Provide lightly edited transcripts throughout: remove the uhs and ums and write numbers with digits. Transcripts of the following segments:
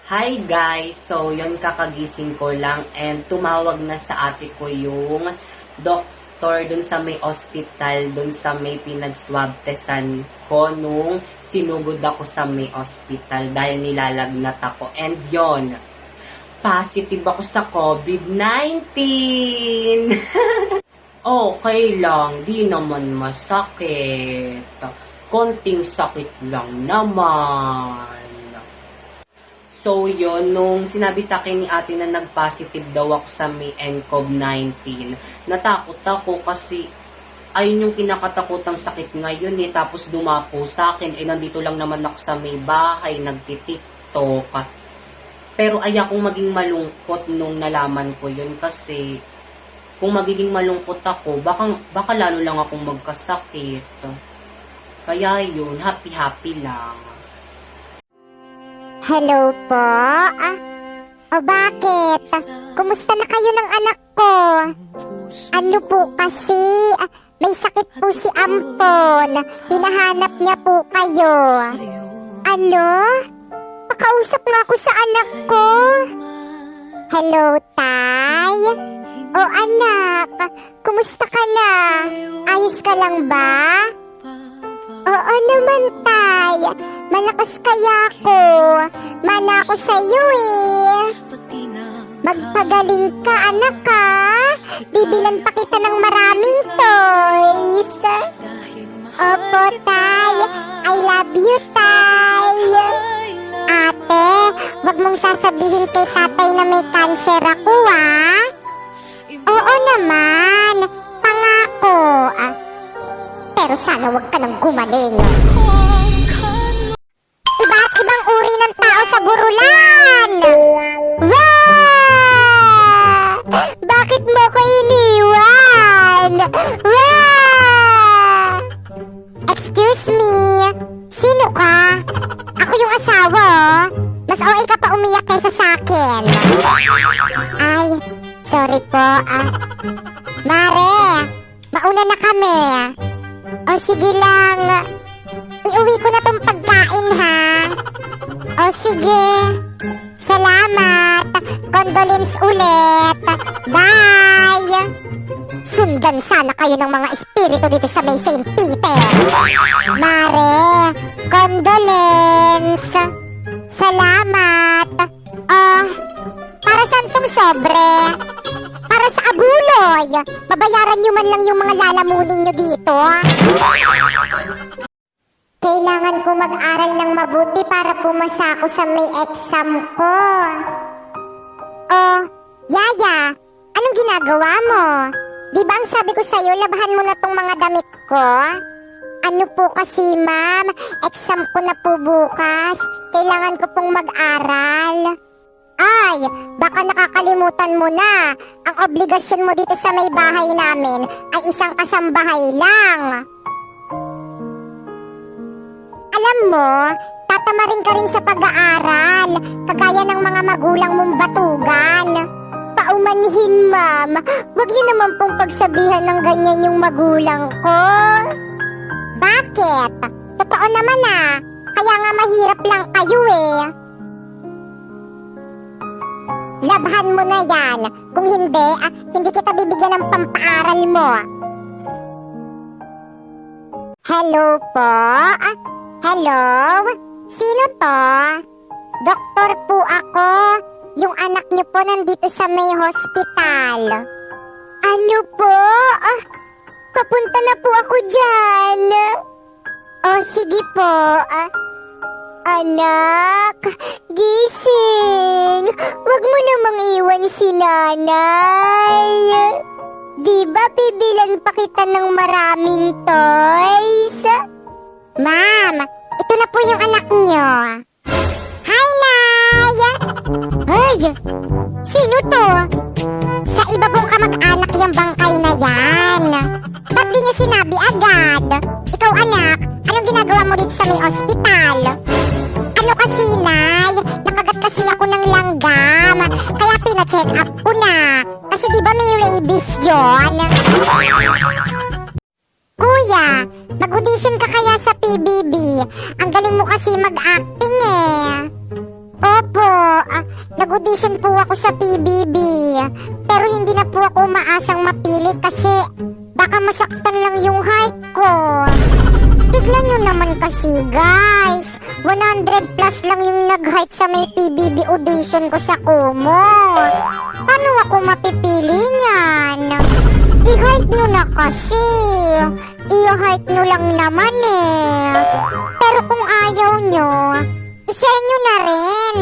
Hi guys! So, yun kakagising ko lang and tumawag na sa ate ko yung doktor dun sa may hospital, dun sa may pinag-swab testan ko nung sinugod ako sa may hospital dahil nilalagnat ako. And yon, positive ako sa COVID-19! Okay lang, di naman masakit. Konting sakit lang naman. So, yun, nung sinabi sa akin ni ate na nag-positive daw ako sa may nCoV-19, natakot ako kasi ayun yung kinakatakutang sakit ngayon eh. Tapos dumapo sa akin, nandito lang naman ako sa may bahay, nagtitiktok. Pero ayakong maging malungkot nung nalaman ko yun kasi kung magiging malungkot ako, baka lalo lang akong magkasakit. Kaya yun, happy-happy lang. Hello po? O bakit? Kumusta na kayo ng anak ko? Ano po kasi? May sakit po si Ampon. Hinahanap niya po kayo. Ano? Pakausap nga ako sa anak ko. Hello, Tay? O anak, kumusta ka na? Ayos ka lang ba? Oo naman, Tay. Malakas kaya ako. Mana ako sa'yo eh. Magpagaling ka, anak ka. Bibilan pa kita ng maraming toys. Opo, Tay. I love you, Tay. Ate, wag mong sasabihin kay tatay na may cancer ako, ah. Oo naman. Pangako. Pero sana wag ka nang gumaling. Iba't ibang uri ng tao sa Burulan! Wah! Bakit mo ko iniwan? Wah! Excuse me? Sino ka? Ako yung asawa, oh. Mas okay ka pa umiyak kaysa sa akin. Ay, sorry po, Mare, mauna na kami. O sige lang. Iuwi ko na tong pagkain, ha? O sige. Salamat. Condolence ulit. Bye. Sundan sana kayo ng mga espiritu dito sa may St. Peter. Mare, condolence. Salamat. Para saan tong sobre? Para sa abuloy. Babayaran nyo man lang yung mga lalamunin nyo dito. Kailangan ko mag-aral ng mabuti para pumasa ako sa may exam ko. Oh, Yaya, anong ginagawa mo? Di ba ang sabi ko sa'yo, labahan mo na tong mga damit ko? Ano po kasi, ma'am? Exam ko na po bukas. Kailangan ko pong mag-aral. Ay, baka nakakalimutan mo na. Ang obligasyon mo dito sa may bahay namin ay isang kasambahay lang. Alam mo, tatamarin ka rin sa pag-aaral, kagaya ng mga magulang mong batugan. Paumanhin, ma'am. Huwag niyo naman pong pagsabihan ng ganyan yung magulang ko. Bakit? Totoo naman kaya nga mahirap lang kayo eh. Labhan mo na yan. Kung hindi, hindi kita bibigyan ng pampaaral mo. Hello po? Hello? Sino to? Doktor po ako. Yung anak niyo po nandito sa may hospital. Ano po? Papunta na po ako dyan. Sige po. Anak, gising. Huwag mo namang iwan si nanay. Di ba bibilan pa kita ng maraming toys? Ma'am, ito na po yung anak niyo. Hi, Nay! Ay, sino to? Sa iba pong kamag-anak yung bangkay na yan. Ba't di niyo sinabi agad? Ikaw, anak, anong ginagawa mo dito sa may ospital? Ano kasi, Nay? Nakagat kasi ako ng langgam. Kaya pina-check up ko na. Kasi di ba may rabies yun? Kuya, mag-audition ka kaya sa PBB? Ang galing mo kasi mag-acting eh. Opo, nag-audition po ako sa PBB. Pero hindi na po ako umaasang mapili kasi baka masaktan lang yung height ko. Tignan nyo naman kasi guys, 100 plus lang yung nag-height sa may PBB audition ko sa Kumu. Paano ako mapipili niyan? I-height nyo na kasi. I-height nyo lang naman eh. Pero kung ayaw nyo, i-share nyo na rin.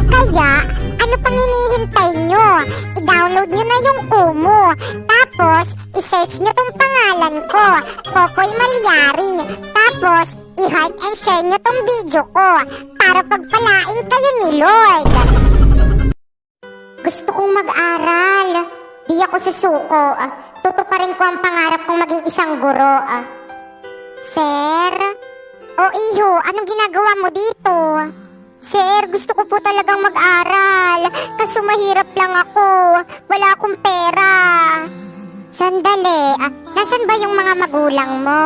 Kaya, ano pang hinihintay nyo? I-download nyo na yung Kumu. Tapos, i-search nyo tong pangalan ko, Popoy Malyari. Tapos, i-heart and share nyo tong video ko para pagpalain kayo ni Lord. Gusto kong mag-aral. Di ako susuko. Tutuparin ko ang pangarap kong maging isang guro. Sir? O Iho, anong ginagawa mo dito? Sir, gusto ko po talagang mag-aral. Kaso mahirap lang ako. Wala akong pera. Sandali, nasan ba yung mga magulang mo?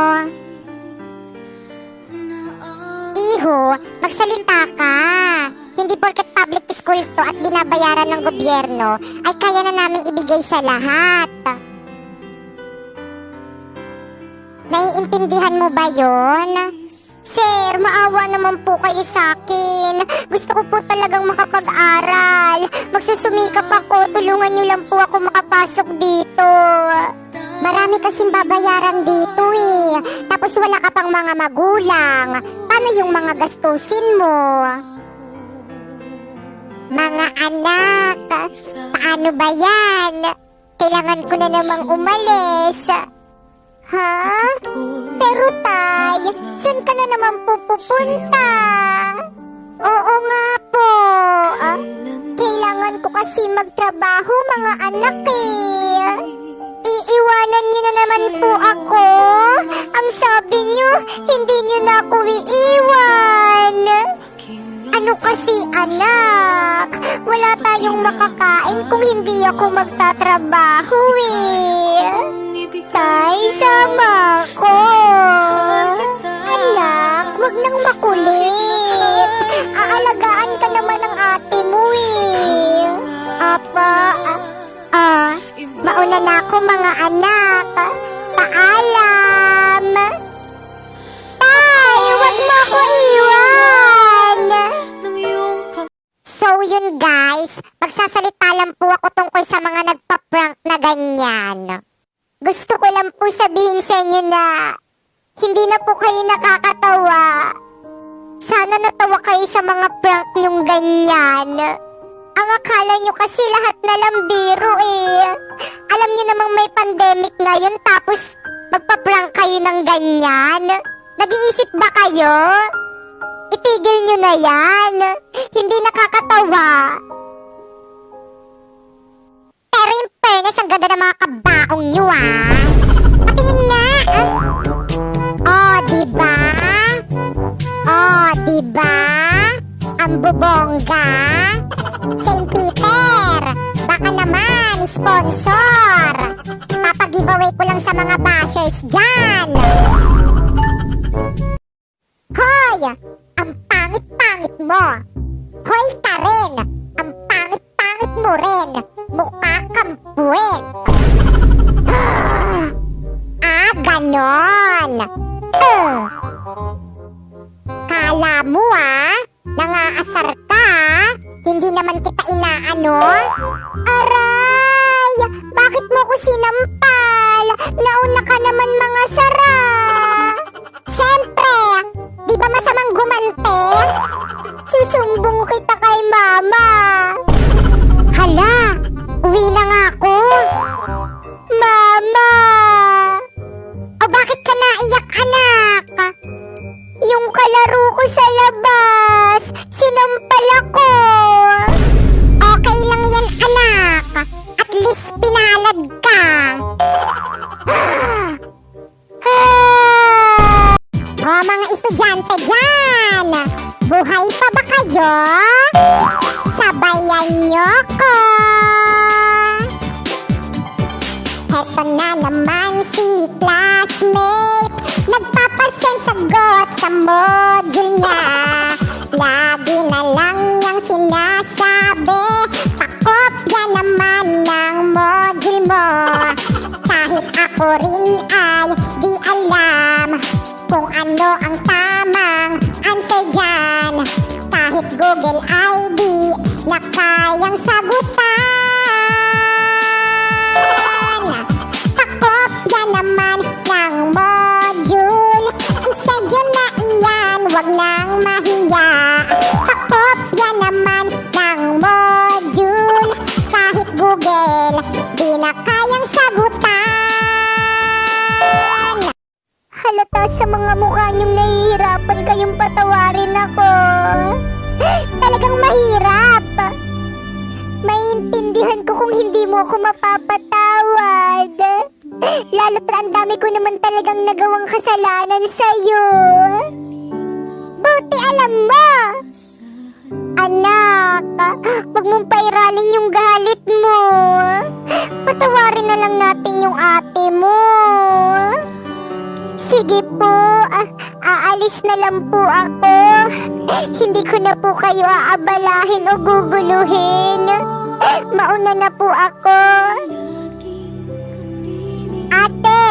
Iho, magsalita ka. Hindi porket public school to at binabayaran ng gobyerno ay kaya na namin ibigay sa lahat. Naiintindihan mo ba yon? Sir, maawa naman po kayo sa akin. Gusto ko po talagang makapag-aral. Magsusumikap ako. Tulungan niyo lang po ako makapasok dito. Marami kasing babayaran dito eh. Tapos wala ka pang mga magulang. Paano yung mga gastusin mo? Mga anak, paano ba yan? Kailangan ko na namang umalis. Ha? Pero tay, saan ka na naman pupunta? Oo nga po. Kailangan ko kasi magtrabaho mga anak eh. Iiwanan niyo na naman po ako. Ang sabi niyo, hindi niyo na ako iiwan. Ano kasi anak, wala tayong makakain kung hindi ako magtatrabaho eh. Tay, sama ko. Anak, wag nang makulit. Aalagaan ka naman ng ate mo eh. Apa, mauna na ako mga anak. Paalam. Tay, wag mo ako iwan. So yun guys, magsasalita lang po ako tungkol sa mga nagpa-prank na ganyan. Gusto ko lang po sabihin sa inyo na hindi na po kayo nakakatawa. Sana natawa kayo sa mga prank nyong ganyan. Ang akala nyo kasi lahat na lang biro eh. Alam nyo namang may pandemic ngayon tapos magpa-prank kayo ng ganyan. Nag-iisip ba kayo? Itigil nyo na yan. Hindi nakakatawa. Pero in fairness, ang ganda ng mga kabaong nyo Patingin nga. Oh, diba? Oh, diba? Ang bubongga. St. Peter, baka naman, sponsor. Papag-giveaway ko lang sa mga bashers dyan. Hoy! Ang pangit-pangit mo. Hoy ka rin. Ang pangit-pangit mo rin. Mukha kang puwet. Ganon. Kala mo nangaasar ka. Hindi naman kita inaano. Aray! Bakit mo ko sinampal? Nauna ka naman mga sara. Siyempre, di ba masamang gumante? Susumbong kita kay mama. Hala, uwi na nga ako. Mama! O bakit ka naiyak anak? Yung kalaro ko sa labas, sinampal ako. Okay lang yan anak. At least pinalad ka. O mga estudyante dyan, buhay pa ba kayo? Sabayan nyo ko. Heto na naman si classmate, nagpapasend sagot sa module niya. Lagi na lang niyang sinasabi rin ay di alam kung ano ang tamang answer dyan. Kahit Google ay di na kayang sagutan. Kakopya naman ng module, isend yun na iyan, wag nang mahiya. Kakopya naman ng module, kahit Google di na kayang sagutan. Halata sa mga mukha niyong nahihirapan kayong patawarin ako. Talagang mahirap. Maintindihan ko kung hindi mo ako mapapatawad. Lalo't ang dami ko naman talagang nagawang kasalanan sa'yo. Buti alam mo. Anak, wag mong pairalin yung galit mo. Patawarin na lang natin yung ate mo. Sige po, aalis na lang po ako. Hindi ko na po kayo aabalahin o guguluhin. Mauna na po ako. Ate!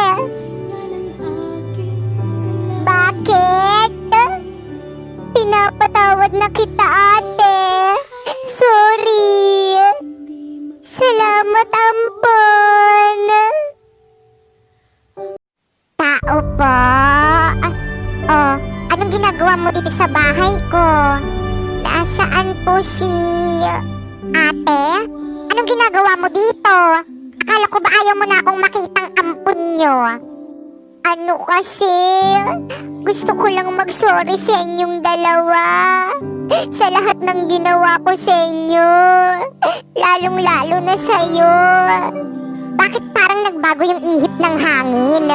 Bakit? Pinapatawad na kita, ate. Sorry. Salamat, ampon. Tao po. Oh, anong ginagawa mo dito sa bahay ko? Nasaan po si ate? Anong ginagawa mo dito? Akala ko ba ayaw mo na akong makitang ampun nyo? Ano kasi? Gusto ko lang mag-sorry sa inyong dalawa. Sa lahat ng ginawa ko sa inyo. Lalong-lalo na sa'yo. Bakit parang nagbago yung ihip ng hangin?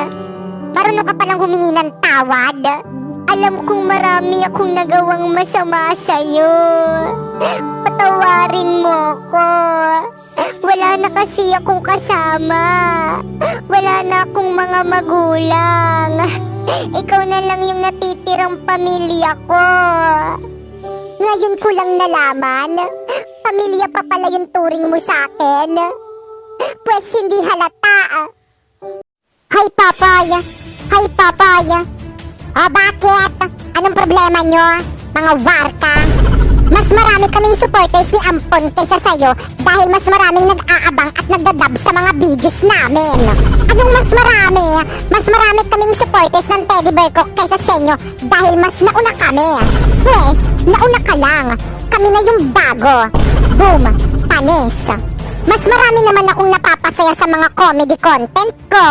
Marunong ka palang humingi ng tawad. Alam kong marami akong nagawang masama sa'yo. Patawarin mo ko. Wala na kasi akong kasama. Wala na akong mga magulang. Ikaw na lang yung natitirang pamilya ko. Ngayon ko lang nalaman, pamilya pa pala yung turing mo sa akin. Pwes hindi halata. Hi, Papaya! Hi, Papaya! O, bakit? Anong problema nyo, mga warka? Mas marami kaming supporters ni Ampon kaysa sa'yo dahil mas maraming nag-aabang at nagdadab sa mga videos namin. Anong mas marami? Mas marami kaming supporters ng Teddy Bear ko kaysa sa inyo dahil mas nauna kami. Pwes, nauna ka lang. Kami na yung bago. Boom! Panis! Mas marami naman akong napapasaya sa mga comedy content ko.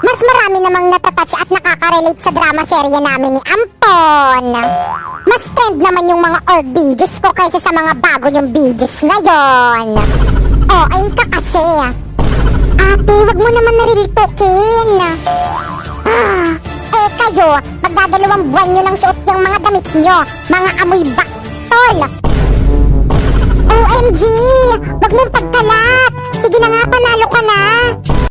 Mas marami namang natatouch at nakaka-relate sa drama serye namin ni Ampon. Mas trend naman yung mga old videos ko kaysa sa mga bago yung videos ngayon. O, ay ka kasi. Ate, wag mo naman narilitukin. Kayo, magdadalawang buwan nyo nang suot yung mga damit nyo. Mga amoy baktol. OMG! Wag mong pagkalat! Sige na nga, panalo ka na!